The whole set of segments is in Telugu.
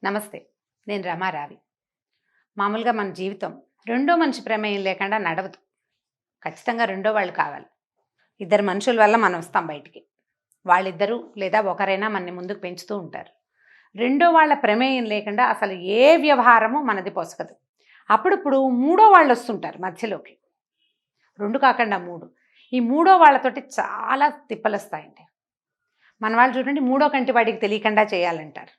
నమస్తే. నేను రమా రావి. మామూలుగా మన జీవితం రెండో మనిషి ప్రమేయం లేకుండా నడవదు. ఖచ్చితంగా రెండో వాళ్ళు కావాలి. ఇద్దరు మనుషుల వల్ల మనం వస్తాం బయటికి. వాళ్ళిద్దరూ లేదా ఒకరైనా మనని ముందుకు పెంచుతూ ఉంటారు. రెండో వాళ్ళ ప్రమేయం లేకుండా అసలు ఏ వ్యవహారము మనది పొసగదు. అప్పుడప్పుడు మూడో వాళ్ళు వస్తుంటారు మధ్యలోకి. 2 కాకుండా 3. ఈ మూడో వాళ్ళతోటి చాలా తిప్పలొస్తాయండి. మన వాళ్ళు చూడండి, మూడో కంటి వాడికి తెలియకుండా చేయాలంటారు.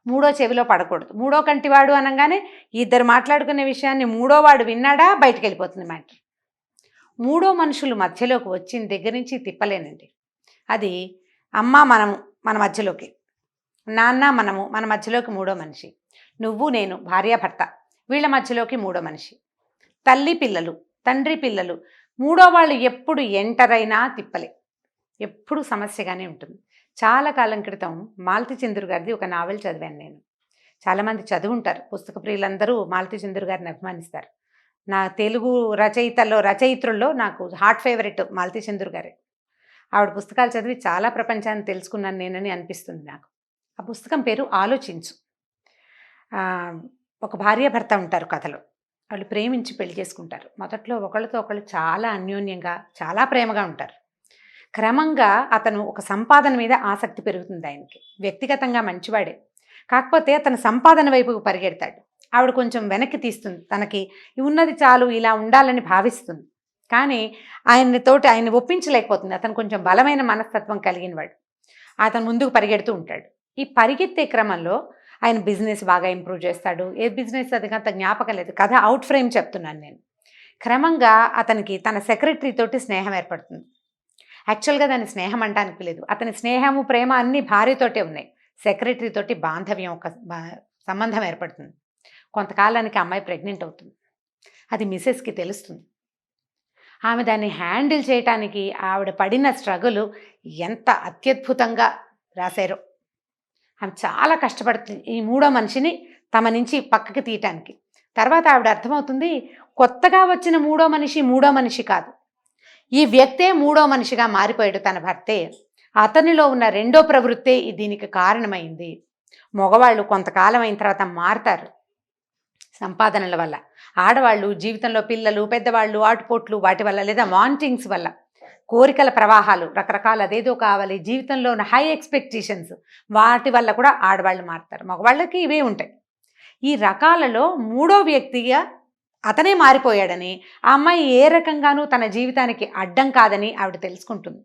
మూడో చెవిలో పడకూడదు. మూడో కంటివాడు అనగానే ఇద్దరు మాట్లాడుకునే విషయాన్ని మూడో వాడు విన్నాడా బయటికెళ్ళిపోతుంది మ్యాటర్. మూడో మనుషులు మధ్యలోకి వచ్చిన దగ్గర నుంచి తిప్పలేనండి. అది అమ్మ మనము మన మధ్యలోకి, నాన్న మనము మన మధ్యలోకి మూడో మనిషి, నువ్వు నేను భార్యాభర్త వీళ్ళ మధ్యలోకి మూడో మనిషి, తల్లి పిల్లలు తండ్రి పిల్లలు, మూడో వాళ్ళు ఎప్పుడు ఎంటర్ అయినా తిప్పలే, ఎప్పుడు సమస్యగానే ఉంటుంది. చాలా కాలం క్రితం మాలతి చంద్రు గారిది ఒక నావెల్ చదివాను నేను. చాలామంది చదువుంటారు, పుస్తక ప్రియులందరూ మాలతి చంద్రు గారిని అభిమానిస్తారు. నా తెలుగు రచయిత్రుల్లో నాకు హార్ట్ ఫేవరెట్ మాలతి చంద్రు గారే. ఆవిడ పుస్తకాలు చదివి చాలా ప్రపంచాన్ని తెలుసుకున్నాను నేనని అనిపిస్తుంది నాకు. ఆ పుస్తకం పేరు ఆలోచించు. ఒక భార్యాభర్త ఉంటారు కథలో. వాళ్ళు ప్రేమించి పెళ్లి చేసుకుంటారు. మొదట్లో ఒకళ్ళతో ఒకళ్ళు చాలా అన్యోన్యంగా చాలా ప్రేమగా ఉంటారు. క్రమంగా అతను ఒక సంపాదన మీద ఆసక్తి పెరుగుతుంది ఆయనకి. వ్యక్తిగతంగా మంచివాడే, కాకపోతే అతను సంపాదన వైపుకు పరిగెడతాడు. ఆవిడ కొంచెం వెనక్కి తీస్తుంది, తనకి ఉన్నది చాలు ఇలా ఉండాలని భావిస్తుంది. కానీ ఆయన్ని ఒప్పించలేకపోతుంది. అతను కొంచెం బలమైన మనస్తత్వం కలిగిన వాడు. అతను ముందుకు పరిగెడుతూ ఉంటాడు. ఈ పరిగెత్తే క్రమంలో ఆయన బిజినెస్ బాగా ఇంప్రూవ్ చేస్తాడు. ఏ బిజినెస్ అది అంత జ్ఞాపకం లేదు, కథ అవుట్ ఫ్రేమ్ చెప్తున్నాను నేను. క్రమంగా అతనికి తన సెక్రటరీ తోటి స్నేహం ఏర్పడుతుంది. యాక్చువల్గా దాన్ని స్నేహం అంటానికి లేదు. అతని స్నేహము ప్రేమ అన్నీ భార్యతోటే ఉన్నాయి. సెక్రటరీ తోటి బాంధవ్యం, ఒక సంబంధం ఏర్పడుతుంది. కొంతకాలానికి అమ్మాయి ప్రెగ్నెంట్ అవుతుంది. అది మిసెస్కి తెలుస్తుంది. ఆమె దాన్ని హ్యాండిల్ చేయటానికి ఆవిడ పడిన స్ట్రగులు ఎంత అత్యద్భుతంగా రాశారో. ఆమె చాలా కష్టపడుతుంది ఈ మూడో మనిషిని తమ నుంచి పక్కకి తీయటానికి. తర్వాత ఆవిడ అర్థమవుతుంది, కొత్తగా వచ్చిన మూడో మనిషి కాదు, ఈ వ్యక్తే మూడో మనిషిగా మారిపోయాడు తన భర్తే. అతనిలో ఉన్న రెండో ప్రవృత్తే దీనికి కారణమైంది. మగవాళ్ళు కొంతకాలం అయిన తర్వాత మారతారు సంపాదనల వల్ల. ఆడవాళ్ళు జీవితంలో పిల్లలు, పెద్దవాళ్ళు, ఆటుపోట్లు వాటి వల్ల, లేదా వాంటింగ్స్ వల్ల, కోరికల ప్రవాహాలు, రకరకాల అదేదో కావాలి, జీవితంలో ఉన్న హై ఎక్స్పెక్టేషన్స్, వాటి వల్ల కూడా ఆడవాళ్ళు మారుతారు. మగవాళ్ళకి ఇవే ఉంటాయి. ఈ రకాలలో మూడో వ్యక్తిగా అతనే మారిపోయాడని, ఆ అమ్మాయి ఏ రకంగానూ తన జీవితానికి అడ్డం కాదని ఆవిడ తెలుసుకుంటుంది.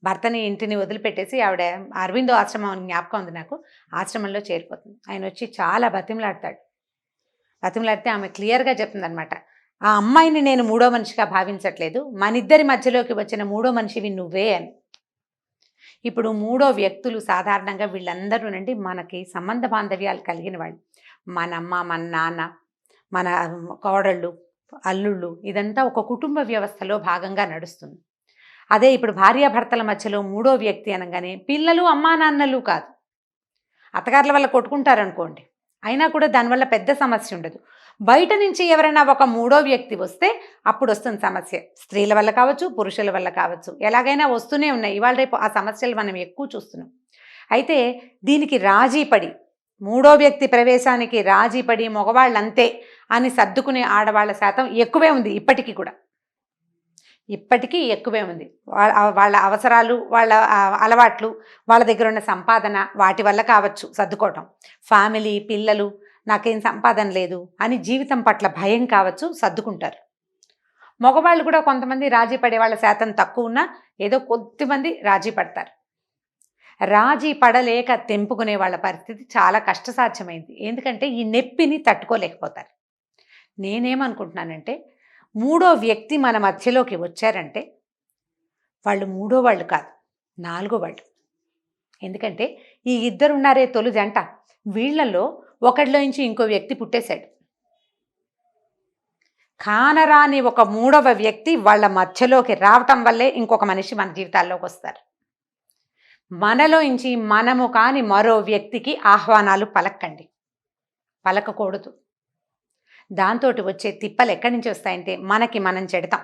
భర్తని ఇంటిని వదిలిపెట్టేసి ఆవిడ అరవిందో ఆశ్రమం అని జ్ఞాపకం ఉంది నాకు, ఆశ్రమంలో చేరిపోతుంది. ఆయన వచ్చి చాలా బతిమలాడతాడు. బతిమలాడితే ఆమె క్లియర్గా చెప్తుందనమాట, ఆ అమ్మాయిని నేను మూడో మనిషిగా భావించట్లేదు, మనిద్దరి మధ్యలోకి వచ్చిన మూడో మనిషివి నువ్వే అని. ఇప్పుడు మూడో వ్యక్తులు సాధారణంగా వీళ్ళందరూనండి మనకి సంబంధ బాంధవ్యాలు కలిగిన వాళ్ళు. మన అమ్మ, మన నాన్న, మన కోడళ్ళు, అల్లుళ్ళు, ఇదంతా ఒక కుటుంబ వ్యవస్థలో భాగంగా నడుస్తుంది. అదే ఇప్పుడు భార్యాభర్తల మధ్యలో మూడో వ్యక్తి అనగానే పిల్లలు, అమ్మా నాన్నలు కాదు. అత్తగారుల వల్ల కొట్టుకుంటారనుకోండి, అయినా కూడా దానివల్ల పెద్ద సమస్య ఉండదు. బయట నుంచి ఎవరైనా ఒక మూడో వ్యక్తి వస్తే అప్పుడు వస్తుంది సమస్య. స్త్రీల వల్ల కావచ్చు, పురుషుల వల్ల కావచ్చు, ఎలాగైనా వస్తూనే ఉన్నాయి. ఇవాళ రేపు ఆ సమస్యలు మనం ఎక్కువ చూస్తున్నాం. అయితే దీనికి రాజీపడి, మూడో వ్యక్తి ప్రవేశానికి రాజీపడి మగవాళ్ళంతే అని సర్దుకునే ఆడవాళ్ళ శాతం ఎక్కువే ఉంది. ఇప్పటికీ ఎక్కువే ఉంది. వాళ్ళ అవసరాలు, వాళ్ళ అలవాట్లు, వాళ్ళ దగ్గర ఉన్న సంపాదన, వాటి వల్ల కావచ్చు సర్దుకోవటం. ఫ్యామిలీ, పిల్లలు, నాకేం సంపాదన లేదు అని జీవితం పట్ల భయం కావచ్చు, సర్దుకుంటారు. మగవాళ్ళు కూడా కొంతమంది రాజీ పడే వాళ్ళ శాతం తక్కువ ఉన్నా ఏదో కొద్దిమంది రాజీ పడతారు. రాజీ పడలేక తెంపుకునే వాళ్ళ పరిస్థితి చాలా కష్టసాధ్యమైంది. ఎందుకంటే ఈ నొప్పిని తట్టుకోలేకపోతారు. నేనేమనుకుంటున్నానంటే, మూడో వ్యక్తి మన మధ్యలోకి వచ్చారంటే వాళ్ళు మూడో వాళ్ళు కాదు, నాలుగో వాళ్ళు. ఎందుకంటే ఈ ఇద్దరున్నారే తొలి జంట, వీళ్లలో ఒకటిలో నుంచి ఇంకో వ్యక్తి పుట్టేశాడు. కానరాని ఒక మూడవ వ్యక్తి వాళ్ళ మధ్యలోకి రావటం వల్లే ఇంకొక మనిషి మన జీవితాల్లోకి వస్తారు. మనలో నుంచి మనము కాని మరో వ్యక్తికి ఆహ్వానాలు పలక్కండి, పలకకూడదు. దాంతో వచ్చే తిప్పలు ఎక్కడి నుంచి వస్తాయంటే మనకి మనం చెడతాం,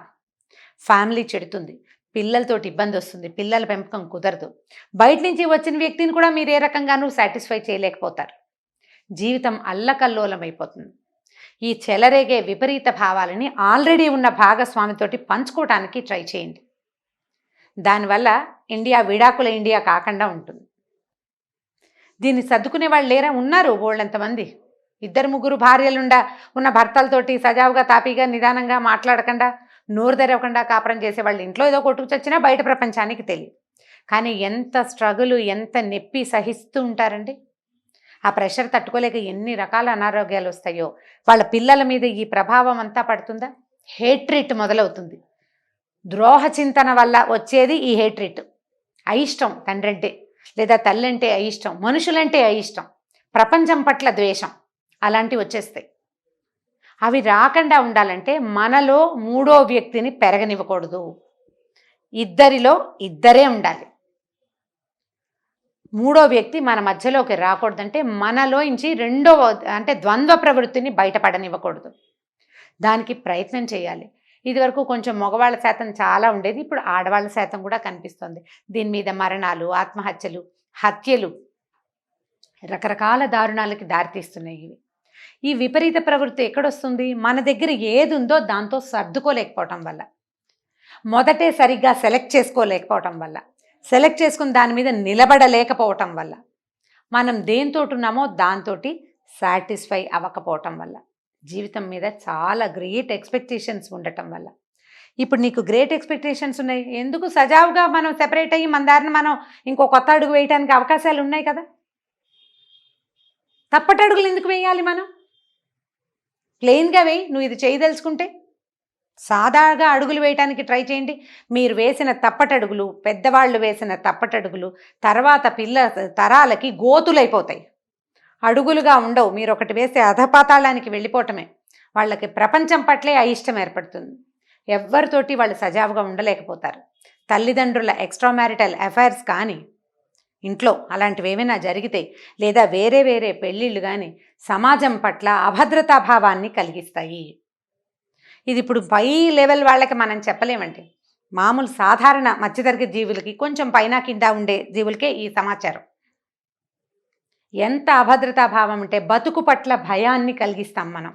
ఫ్యామిలీ చెడుతుంది, పిల్లలతోటి ఇబ్బంది వస్తుంది, పిల్లల పెంపకం కుదరదు. బయట నుంచి వచ్చిన వ్యక్తిని కూడా మీరు ఏ రకంగానూ సాటిస్ఫై చేయలేకపోతారు. జీవితం అల్లకల్లోలమైపోతుంది. ఈ చెలరేగే విపరీత భావాలని ఆల్రెడీ ఉన్న భాగస్వామితోటి పంచుకోవటానికి ట్రై చేయండి. దానివల్ల ఇండియా విడాకుల ఇండియా కాకుండా ఉంటుంది. దీన్ని సర్దుకునే వాళ్ళు లేరా? ఉన్నారు బోళ్ళంతమంది. 2-3 భార్యలుండా ఉన్న భర్తలతోటి సజావుగా తాపీగా నిదానంగా మాట్లాడకుండా నోరు తెరవకుండా కాపురం చేసేవాళ్ళు ఇంట్లో ఏదో కొట్టుకు చచ్చినా బయట ప్రపంచానికి తెలియదు. కానీ ఎంత స్ట్రగుల్, ఎంత నొప్పి సహిస్తూ ఉంటారండి. ఆ ప్రెషర్ తట్టుకోలేక ఎన్ని రకాల అనారోగ్యాలు వస్తాయో. వాళ్ళ పిల్లల మీద ఈ ప్రభావం అంతా పడుతుందా? హేట్రిట్ మొదలవుతుంది. ద్రోహ చింతన వల్ల వచ్చేది ఈ హేట్రిట్. అయిష్టం తండ్రంటే, లేదా తల్లంటే అయిష్టం, మనుషులంటే అయిష్టం, ప్రపంచం పట్ల ద్వేషం, అలాంటివి వచ్చేస్తాయి. అవి రాకుండా ఉండాలంటే మనలో మూడో వ్యక్తిని పెరగనివ్వకూడదు. ఇద్దరిలో ఇద్దరే ఉండాలి. మూడో వ్యక్తి మన మధ్యలోకి రాకూడదంటే మనలోంచి రెండవ అంటే ద్వంద్వ ప్రవృత్తిని బయటపడనివ్వకూడదు. దానికి ప్రయత్నం చేయాలి. ఇదివరకు కొంచెం మగవాళ్ళ శాతం చాలా ఉండేది, ఇప్పుడు ఆడవాళ్ళ శాతం కూడా కనిపిస్తుంది. దీని మీద మరణాలు, ఆత్మహత్యలు, హత్యలు, రకరకాల దారుణాలకి దారితీస్తున్నాయి ఇవి. ఈ విపరీత ప్రవృత్తి ఎక్కడొస్తుంది? మన దగ్గర ఏది ఉందో దాంతో సర్దుకోలేకపోవటం వల్ల, మొదటే సరిగ్గా సెలెక్ట్ చేసుకోలేకపోవటం వల్ల, సెలెక్ట్ చేసుకుని దాని మీద నిలబడలేకపోవటం వల్ల, మనం దేంతోటి ఉన్నామో దాంతో సాటిస్ఫై అవ్వకపోవటం వల్ల, జీవితం మీద చాలా గ్రేట్ ఎక్స్పెక్టేషన్స్ ఉండటం వల్ల. ఇప్పుడు నీకు గ్రేట్ ఎక్స్పెక్టేషన్స్ ఉన్నాయి, ఎందుకు సజావుగా మనం సెపరేట్ అయ్యి మన దారిని మనం ఇంకో కొత్త అడుగు వేయడానికి అవకాశాలు ఉన్నాయి కదా. తప్పటడుగులు ఎందుకు వేయాలి? మనం ప్లెయిన్గా వేయి. నువ్వు ఇది చేయదలుచుకుంటే సాదాగా అడుగులు వేయటానికి ట్రై చేయండి. మీరు వేసిన తప్పటడుగులు, పెద్దవాళ్ళు వేసిన తప్పటడుగులు తర్వాత తరాలకి గోతులైపోతాయి, అడుగులుగా ఉండవు. మీరు ఒకటి వేస్తే అధపాతాళానికి వెళ్ళిపోవటమే. వాళ్ళకి ప్రపంచం పట్లే అయిష్టం ఏర్పడుతుంది. ఎవరితోటి వాళ్ళు సజావుగా ఉండలేకపోతారు. తల్లిదండ్రుల ఎక్స్ట్రా మ్యారిటల్ అఫైర్స్ కానీ, ఇంట్లో అలాంటివి ఏమైనా జరిగితే, లేదా వేరే వేరే పెళ్ళిళ్ళు కానీ సమాజం పట్ల అభద్రతాభావాన్ని కలిగిస్తాయి. ఇది ఇప్పుడు పై లెవెల్ వాళ్ళకి మనం చెప్పలేమండి. మామూలు సాధారణ మధ్యతరగతి జీవులకి, కొంచెం పైన కింద ఉండే జీవులకే ఈ సమాచారం. ఎంత అభద్రతాభావం అంటే బతుకు పట్ల భయాన్ని కలిగిస్తాం మనం.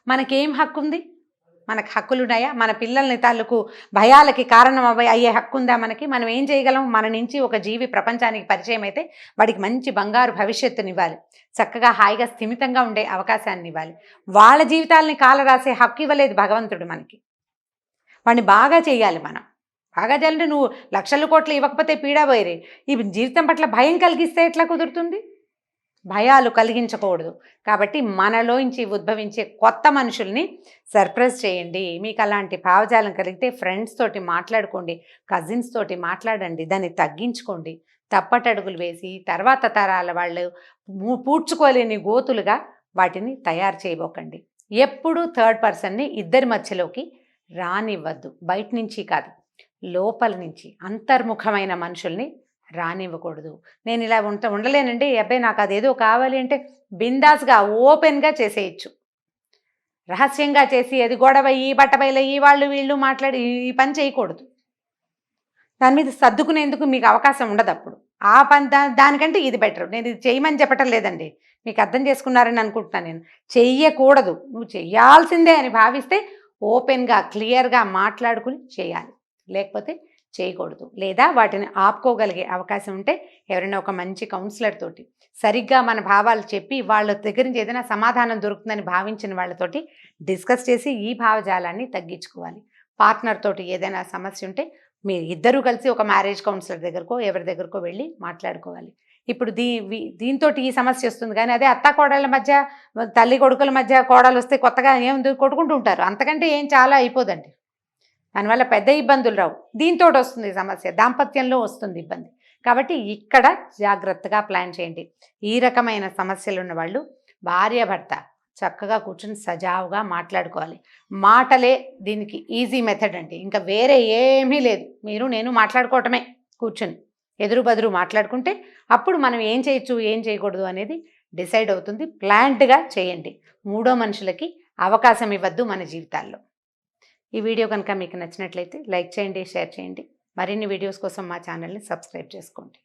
మనకేం హక్కు ఉంది? మనకు హక్కులు ఉన్నాయా? మన పిల్లల్ని తాలూకు భయాలకి కారణం అయ్యే హక్కు ఉందా మనకి? మనం ఏం చేయగలం? మన నుంచి ఒక జీవి ప్రపంచానికి పరిచయం అయితే వాడికి మంచి బంగారు భవిష్యత్తునివ్వాలి, చక్కగా హాయిగా స్థిమితంగా ఉండే అవకాశాన్ని ఇవ్వాలి. వాళ్ళ జీవితాలని కాలరాసే హక్కు ఇవ్వలేదు భగవంతుడు మనకి. వాడిని బాగా చేయాలి. మనం బాగా చేయాలంటే నువ్వు లక్షల కోట్లు ఇవ్వకపోతే పీడాపోయేరే. ఈ జీవితం పట్ల భయం కలిగిస్తే ఎట్లా కుదురుతుంది? భయాలు కలిగించకూడదు. కాబట్టి మనలోంచి ఉద్భవించే కొత్త మనుషుల్ని సర్ప్రైజ్ చేయండి. మీకు అలాంటి భావజాలం కలిగితే ఫ్రెండ్స్ తోటి మాట్లాడుకోండి, కజిన్స్ తోటి మాట్లాడండి, దాన్ని తగ్గించుకోండి. తప్పటడుగులు వేసి తర్వాత తరాల వాళ్ళు పూడ్చుకోలేని గోతులుగా వాటిని తయారు చేయబోకండి. ఎప్పుడూ థర్డ్ పర్సన్ని ఇద్దరి మధ్యలోకి రానివ్వద్దు. బయట నుంచి కాదు, లోపల నుంచి అంతర్ముఖమైన మనుషుల్ని రానివ్వకూడదు. నేను ఇలా ఉండలేనండి, అబ్బాయి నాకు అదేదో కావాలి అంటే బిందాస్గా ఓపెన్గా చేసేయచ్చు. రహస్యంగా చేసి అది గొడవ ఈ బట్టబయలయ్యి వాళ్ళు వీళ్ళు మాట్లాడి ఈ పని చేయకూడదు. దాని మీద సర్దుకునేందుకు మీకు అవకాశం ఉండదు. అప్పుడు ఆ పని దానికంటే ఇది బెటర్. నేను ఇది చేయమని చెప్పటం లేదండి, మీకు అర్థం చేసుకున్నారని అనుకుంటున్నాను. నేను చెయ్యకూడదు, నువ్వు చెయ్యాల్సిందే అని భావిస్తే ఓపెన్గా క్లియర్గా మాట్లాడుకుని చేయాలి, లేకపోతే చేయకూడదు. లేదా వాటిని ఆపుకోగలిగే అవకాశం ఉంటే ఎవరైనా ఒక మంచి కౌన్సిలర్ తోటి సరిగ్గా మన భావాలు చెప్పి వాళ్ళ దగ్గర నుంచి ఏదైనా సమాధానం దొరుకుతుందని భావించిన వాళ్ళతోటి డిస్కస్ చేసి ఈ భావజాలాన్ని తగ్గించుకోవాలి. పార్ట్నర్ తోటి ఏదైనా సమస్య ఉంటే మీరు ఇద్దరూ కలిసి ఒక మ్యారేజ్ కౌన్సిలర్ దగ్గరకో ఎవరి దగ్గరకో వెళ్ళి మాట్లాడుకోవాలి. ఇప్పుడు దీంతో ఈ సమస్య వస్తుంది. కానీ అదే అత్త కోడళ్ళ మధ్య, తల్లి కొడుకుల మధ్య కోడలు వస్తే కొత్తగా ఏముంది కొట్టుకుంటూ ఉంటారు, అంతకంటే ఏం చాలా అయిపోదండి. దానివల్ల పెద్ద ఇబ్బందులు రావు. దీంతో వస్తుంది సమస్య, దాంపత్యంలో వస్తుంది ఇబ్బంది. కాబట్టి ఇక్కడ జాగ్రత్తగా ప్లాన్ చేయండి. ఈ రకమైన సమస్యలు ఉన్న వాళ్ళు భార్యాభర్త చక్కగా కూర్చొని సజావుగా మాట్లాడుకోవాలి. మాటలే దీనికి ఈజీ మెథడ్ అండి, ఇంకా వేరే ఏమీ లేదు. మీరు నేను మాట్లాడుకోవటమే, కూర్చొని ఎదురు బదురు మాట్లాడుకుంటే అప్పుడు మనం ఏం చేయొచ్చు ఏం చేయకూడదు అనేది డిసైడ్ అవుతుంది. ప్లాన్డ్గా చేయండి. మూడో మనుషులకి అవకాశం ఇవ్వద్దు మన జీవితాల్లో. ఈ వీడియో కనుక మీకు నచ్చినట్లయితే లైక్ చేయండి, షేర్ చేయండి. మరిన్ని వీడియోస్ కోసం మా ఛానల్ని సబ్స్క్రైబ్ చేసుకోండి.